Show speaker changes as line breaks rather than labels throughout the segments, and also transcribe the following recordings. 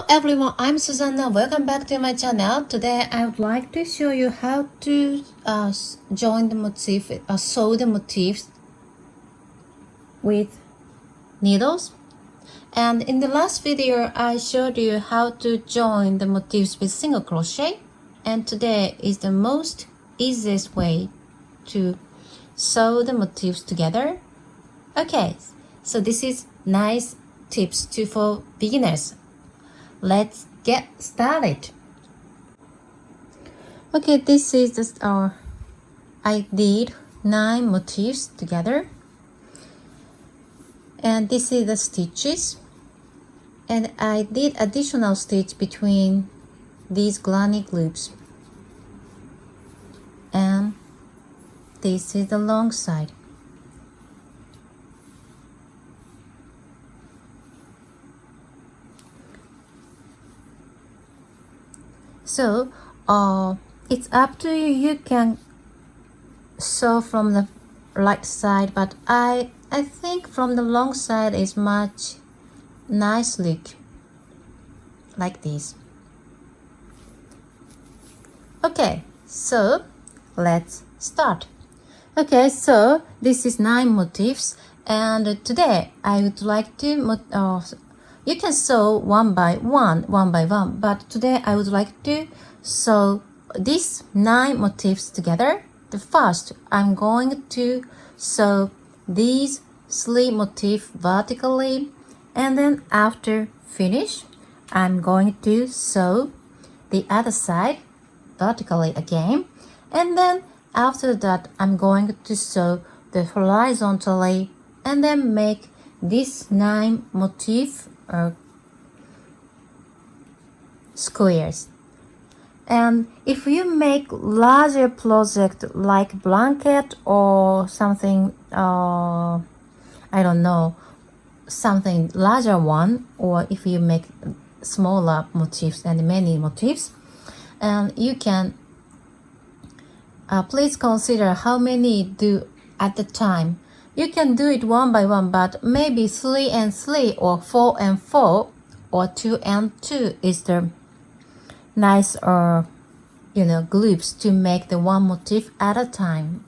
everyone, I'm Susanna. Welcome back to my channel. Today I would like to show you how to join the motif, sew the motifs with needles. And in the last video I showed you how to join the motifs with single crochet, and today is the most easiest way to sew the motifs together. Okay, so this is nice tips for beginners. Let's get started. Okay, this is just I did 9 motifs together, and this is the stitches, and I did additional stitch between these granny loops, and this is the long side. So it's up to you. You can sew from the right side, but I think from the long side is much nice look, like this. Okay, so let's start. Okay, so this is 9 motifs, and today I would like to you can sew one by one, but today I would like to sew these 9 motifs together. The first, I'm going to sew these 3 motifs vertically, and then after finish, I'm going to sew the other side vertically again, and then after that I'm going to sew the horizontally, and then make this 9 motif squares. And if you make larger project like blanket or something, I don't know, something larger one, or if you make smaller motifs and many motifs, and you can please consider how many do at the time. You can do it one by one, but maybe 3 and 3 or 4 and 4 or 2 and 2 is the nice groups to make the one motif at a time.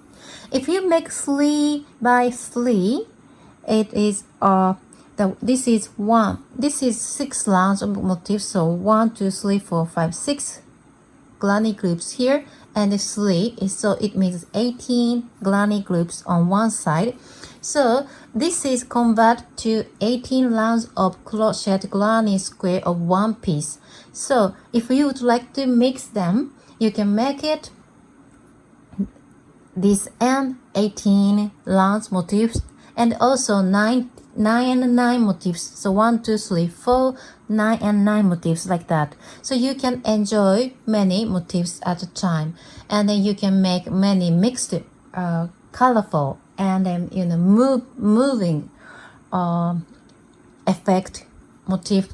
If you make 3 by 3, it is this is 6 rounds of motifs, so 1 2 3 4 5 6 granny groups here, and the 3 is, so it means 18 granny groups on one side. So this is convert to 18 rounds of crochet granny square of one piece. So if you would like to mix them, you can make it this and 18 rounds motifs, and also 9 and 9 motifs. So 1 2 3 4 9 and 9 motifs, like that. So you can enjoy many motifs at a time, and then you can make many mixed colorful and then moving effect motif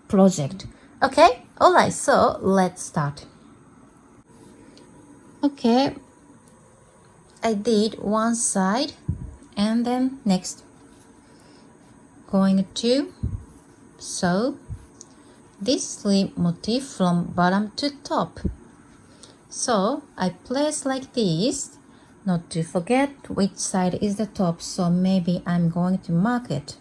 project. Okay, all right, so let's start. Okay, I did one side, and then next going to sew this 3 motif from bottom to top. So I place like this, not to forget which side is the top, so maybe I'm going to mark it.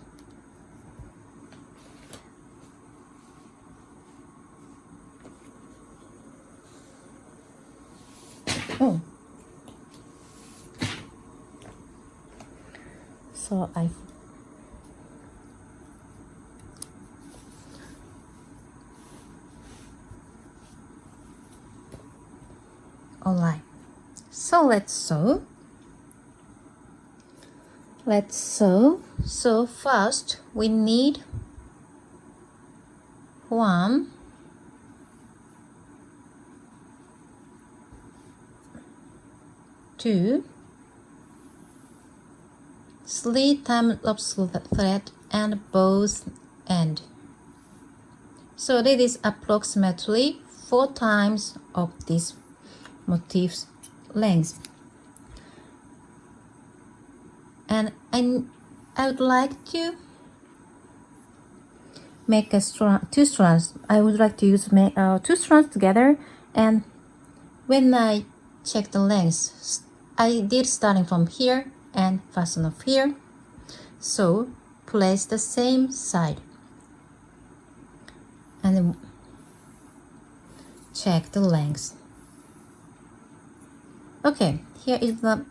Oh, so alright, so let's sew. So first we need 1 2 3 times of thread and both end. So this is approximately 4 times of this motif's length. And I would like to make a two strands. I would like to use two strands together, and when I check the length, I did starting from here and fasten off here. So place the same side and then check the length. Okay, here is the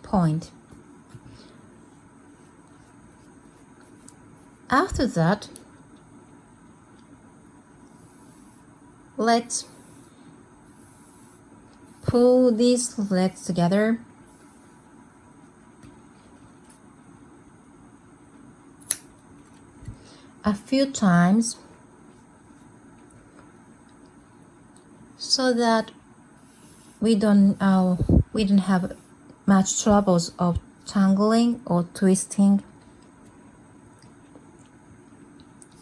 point. After that, let's pull these legs together. A few times so that we don't have much troubles of tangling or twisting.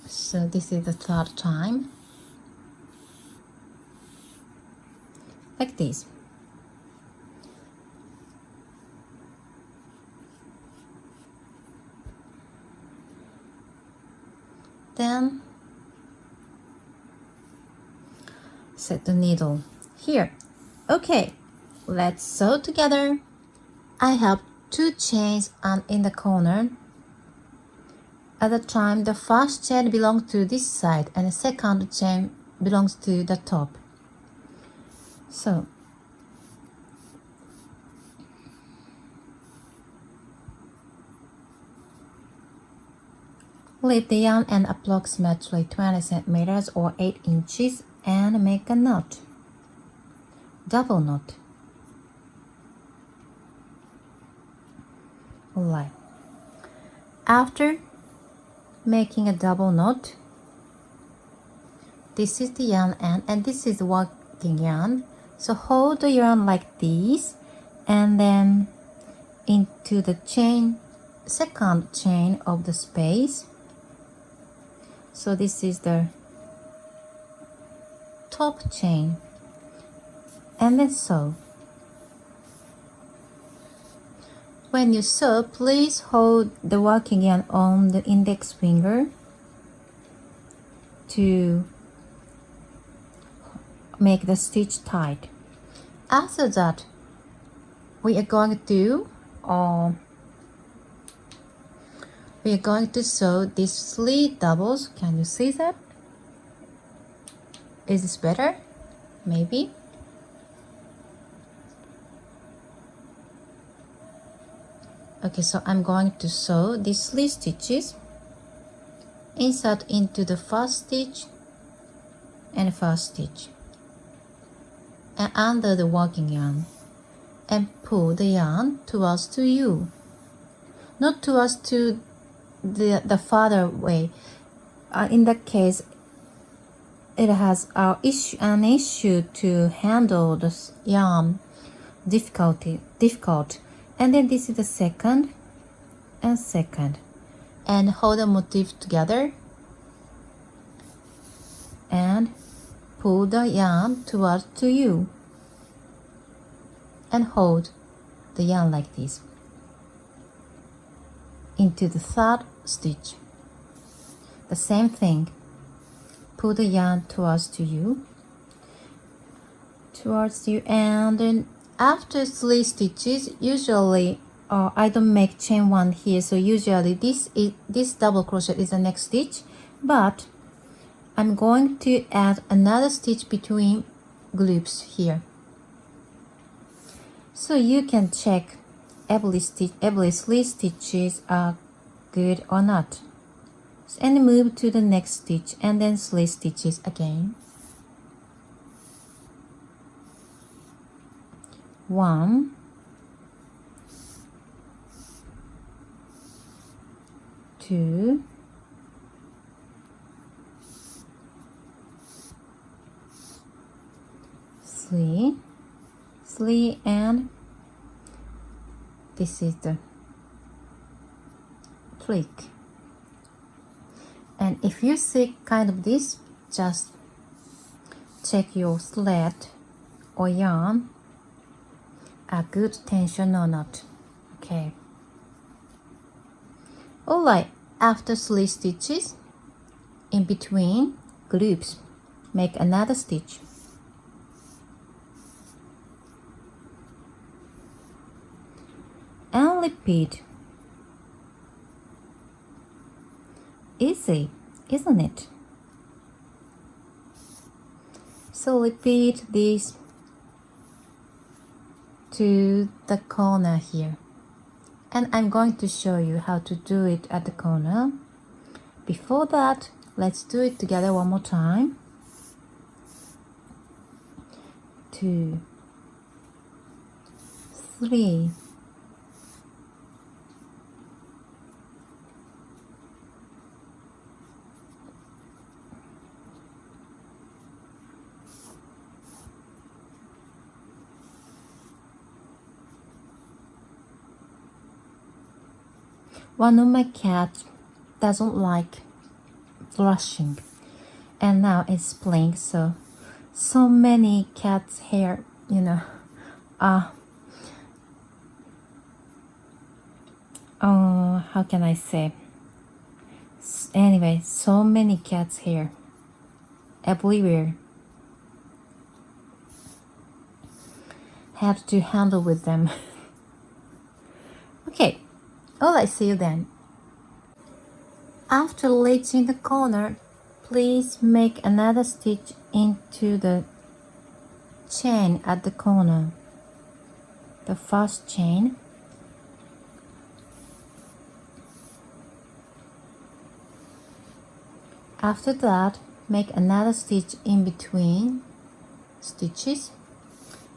So this is the third time, like this. Then set the needle here. Okay, let's sew together. I have 2 chains and in the corner. At the time, the first chain belongs to this side and the second chain belongs to the top. So leave the yarn and approximately 20 centimeters or 8 inches and make a knot. Double knot. Alright. After making a double knot, this is the yarn end and this is working yarn. So hold the yarn like this and then into the chain, second chain of the space. So this is the top chain and then sew. When you sew, please hold the working yarn on the index finger to make the stitch tight. After that, we are going to sew these 3 doubles. Can you see that? Is this better? Maybe. Okay, so I'm going to sew these 3 stitches, insert into the first stitch and first stitch, and under the working yarn, and pull the yarn towards to you, not towards to the farther way. In that case, it has an issue to handle the yarn difficult. And then this is the second and second, and hold the motif together and pull the yarn towards to you and hold the yarn like this into the third stitch. The same thing, pull the yarn towards you, and then after 3 stitches, usually I don't make chain 1 here, so usually this double crochet is the next stitch, but I'm going to add another stitch between groups here. So you can check every 3 stitches are good or not, and move to the next stitch and then 3 stitches again. 1, 2, 3, and this is the trick. And if you see kind of this, just check your thread or yarn a good tension or not. Okay. Alright, After 3 stitches, in between groups, make another stitch. And repeat. Easy, isn't it? So repeat this to the corner here. And I'm going to show you how to do it at the corner. Before that, let's do it together one more time. 2, 3, 1 of my cats doesn't like brushing, and now it's spring, so many cats' hair, how can I say? Anyway, so many cats' hair everywhere. Have to handle with them. Okay. Alright, see you then. After reaching the corner, please make another stitch into the chain at the corner. The first chain. After that, make another stitch in between stitches.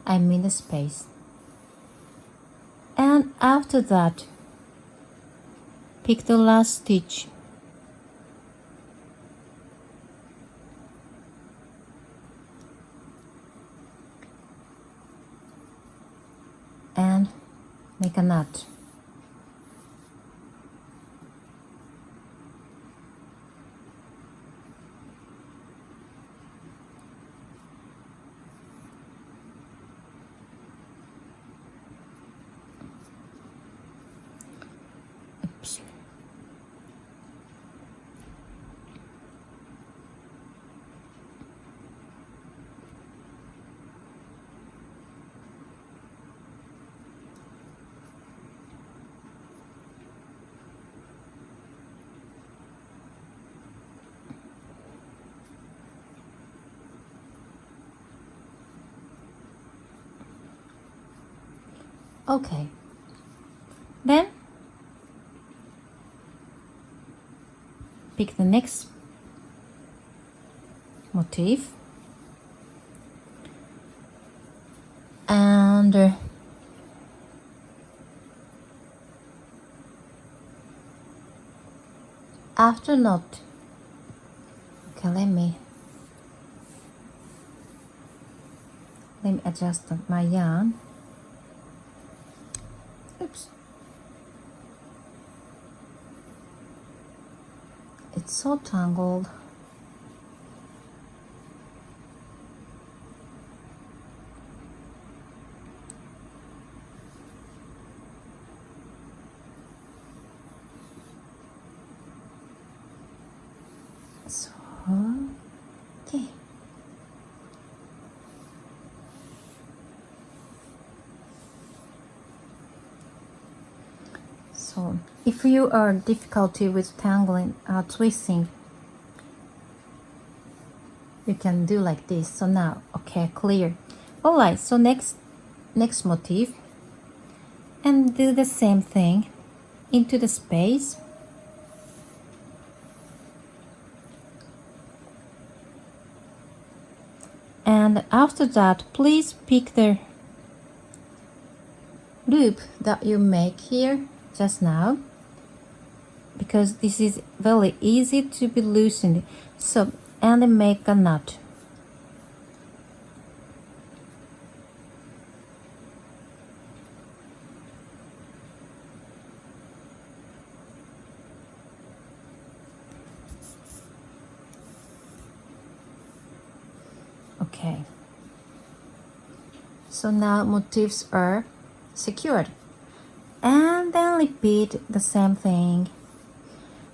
I mean the space. And after that, pick the last stitch and make a knot. Oops. Okay, then pick the next motif and after knot. Okay, let me adjust my yarn. Oops. It's so tangled. So, okay. So, if you are difficulty with tangling, twisting, you can do like this. So now, okay, clear. All right. So next motif, and do the same thing into the space. And after that, please pick the loop that you make here just now, because this is very easy to be loosened. So, and make a knot. Okay. So now motifs are secured. And then repeat the same thing.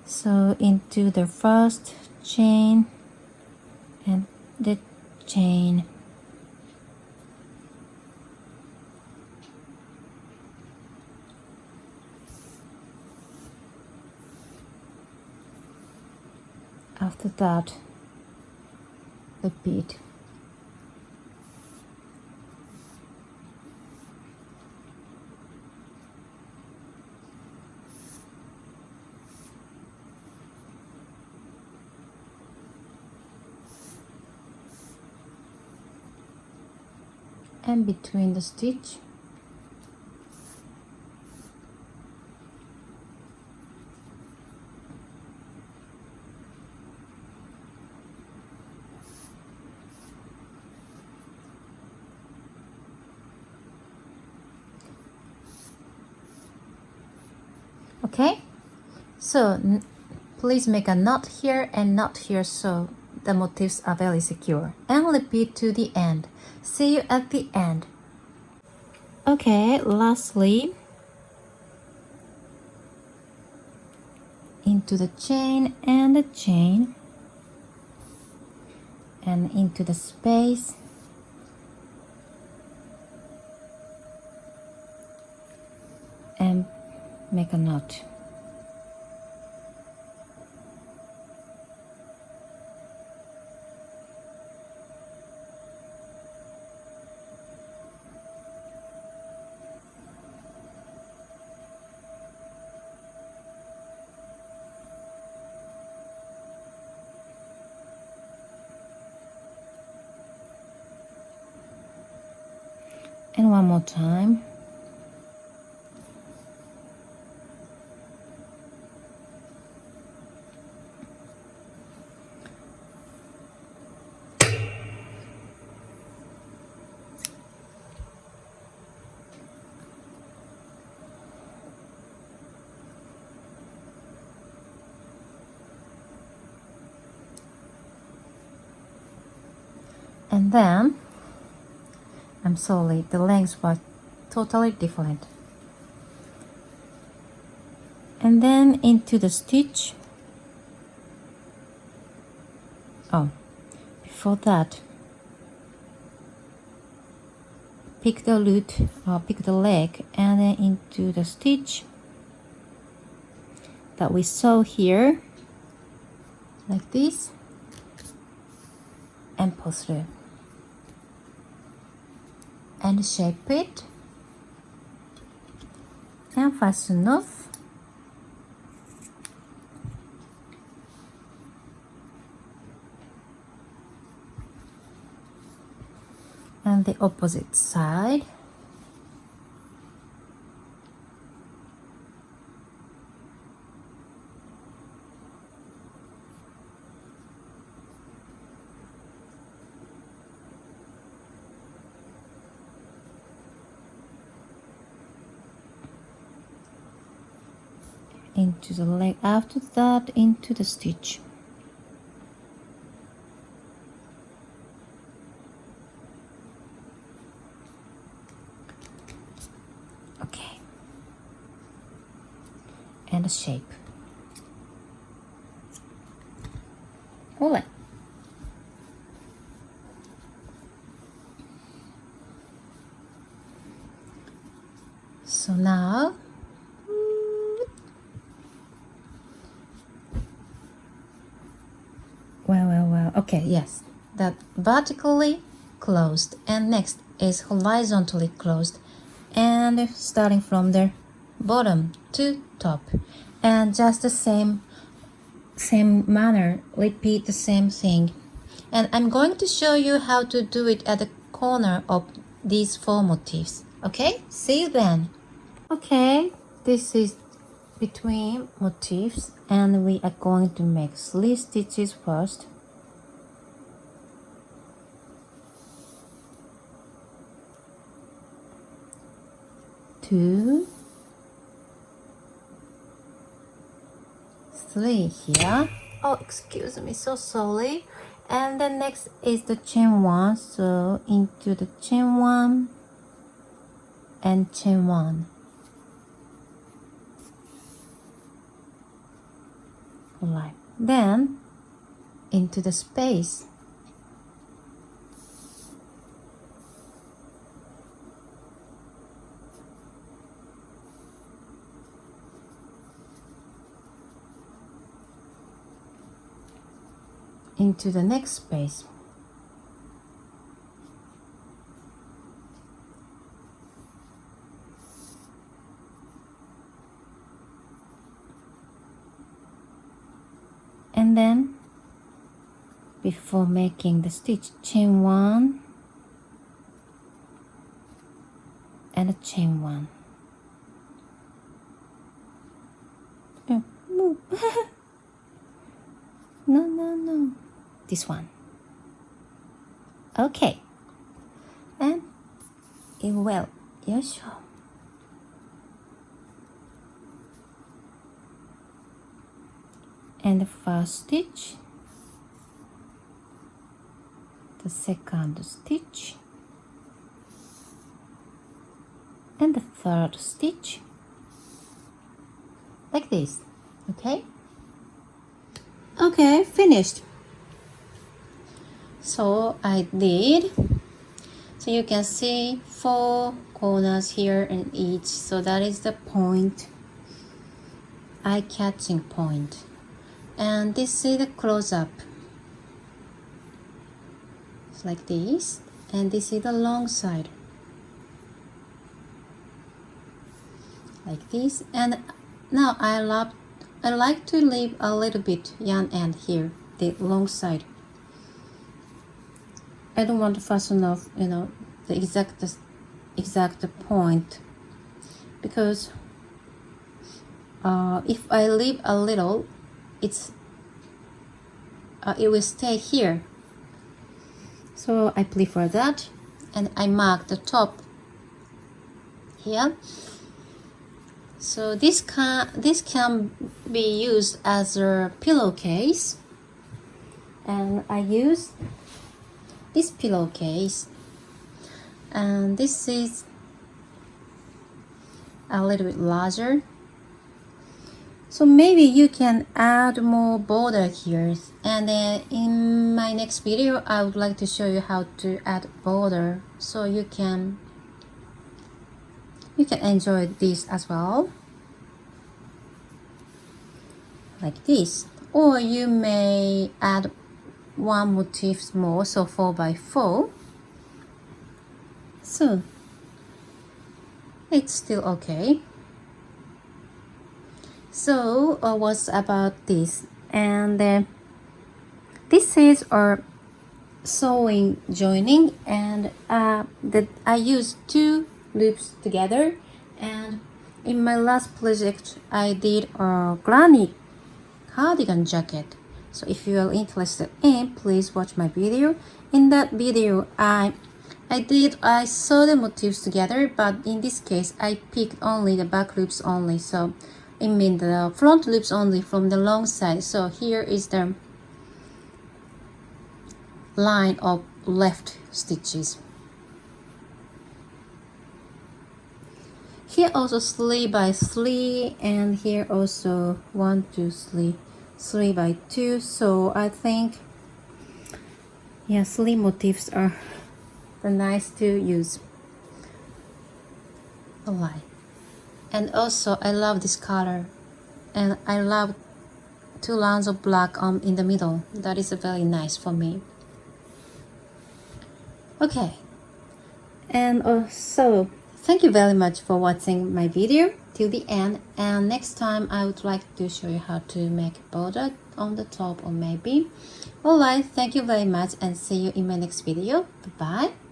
So into the first chain and the chain. After that, repeat. And between the stitch, okay? So please make a knot here and knot here so the motifs are very secure. And repeat to the end. See you at the end. Okay, lastly, into the chain and the chain, and into the space, and make a knot. And one more time. And then, I'm sorry, the lengths were totally different. And then into the stitch. Oh, before that, pick the root or pick the leg and then into the stitch that we saw here, like this, and pull through. And shape it and fasten off. And the opposite side. Into the leg, after that into the stitch. Okay. And the shape. Hold it. So now well, okay, yes, that vertically closed, and next is horizontally closed, and starting from the bottom to top, and just the same manner, repeat the same thing. And I'm going to show you how to do it at the corner of these 4 motifs. Okay, see you then. Okay, this is between motifs, and we are going to make 3 stitches first. Two, 3 here. Oh, excuse me, so sorry. And then next is the chain 1, so into the chain 1 and chain 1. Alright, then into the space. Into the next space. And then before making the stitch, chain 1 and a chain 1. Oh, no. No. This one. Okay. And it will. Yes. And the first stitch, the second stitch, and the third stitch, like this. Okay, finished. So I did, so you can see 4 corners here in each, so that is the point, eye-catching point. And this is the close-up. It's like this, and this is the long side, like this. And now I like to leave a little bit yarn end here, the long side. I don't want to fasten off, the exact point, because if I leave a little, it will stay here. So I prefer that, and I mark the top here. So this can be used as a pillowcase, and I use this pillowcase, and this is a little bit larger. So maybe you can add more border here, and then in my next video I would like to show you how to add border, so you can enjoy this as well, like this. Or you may add one motif more, so 4x4. So it's still okay. So what's about this? And this is our sewing joining, and that I use 2 loops together. And in my last project I did a granny cardigan jacket. So if you are interested in, please watch my video. In that video I sew the motifs together, but in this case I picked only the back loops only, so I mean the front loops only from the long side. So here is the line of left stitches. Here also 3x3, and here also 1, 2, 3, 3x2. So I think, yeah, 3 motifs are nice to use. Alright. And also I love this color, and I love 2 lines of black in the middle. That is very nice for me. Okay, and also thank you very much for watching my video till the end, and next time I would like to show you how to make border on the top, or maybe. Alright, thank you very much, and see you in my next video. Bye bye.